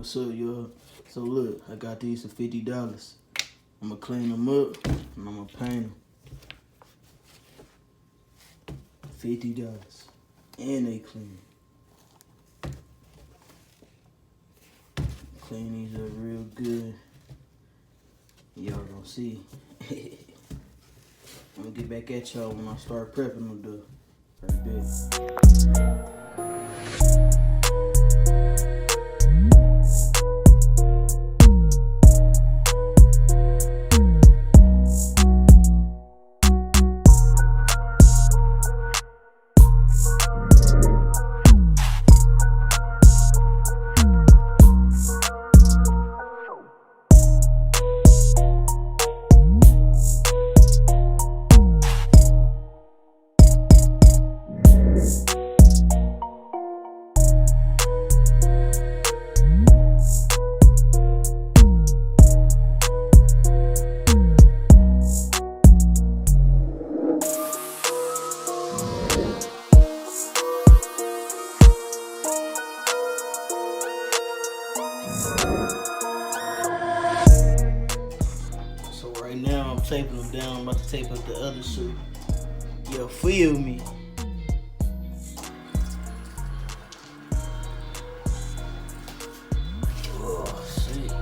what's up, y'all? So look, I got these for $50. I'ma clean them up and I'ma paint them. $50. And they clean. Clean these up real good. Y'all gonna see. I'm gonna get back at y'all when I start prepping them though. Right there. So right now I'm taping them down. I'm about to tape up the other suit. Yo, feel me. Oh, shit.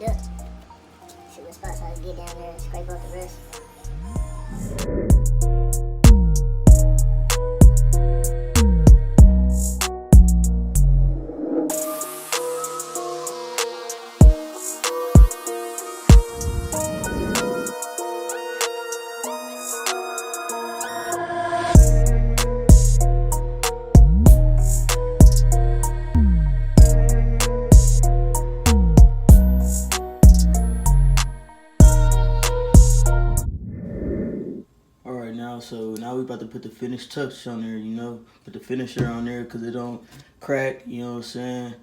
speed up. See what spots I can get down there and scrape up the rest. So now we about to put the finished touch on there, you know, put the finisher on there because it don't crack, you know what I'm saying,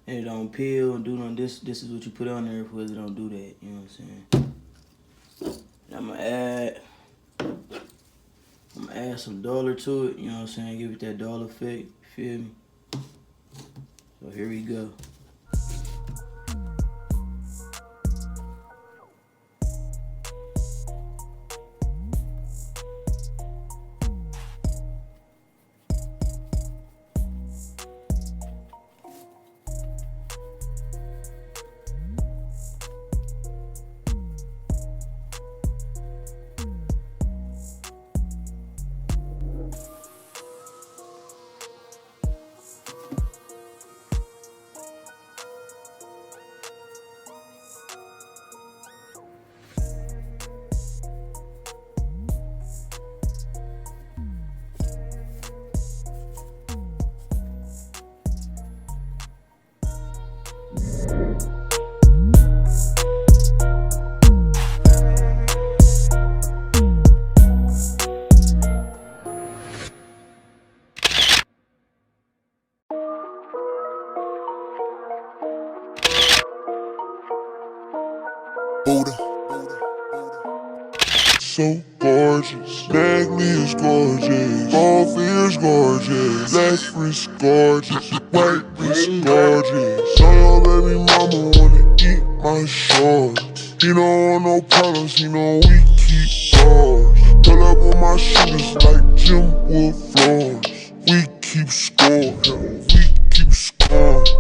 and it don't peel and do none. This is what you put on there because it don't do that, you know what I'm saying. I'm gonna add some dollar to it, you know what I'm saying, give it that dollar effect, you feel me? So here we go. So gorgeous, Spikelee is gorgeous, Coffee is gorgeous, Black wrist gorgeous, White wrist gorgeous. Saw your baby mama wanna eat my shorts. He don't want no problems, he know we keep ours. Pull up on my shooters like Jim Wood floors. We keep scoring, we keep scoring.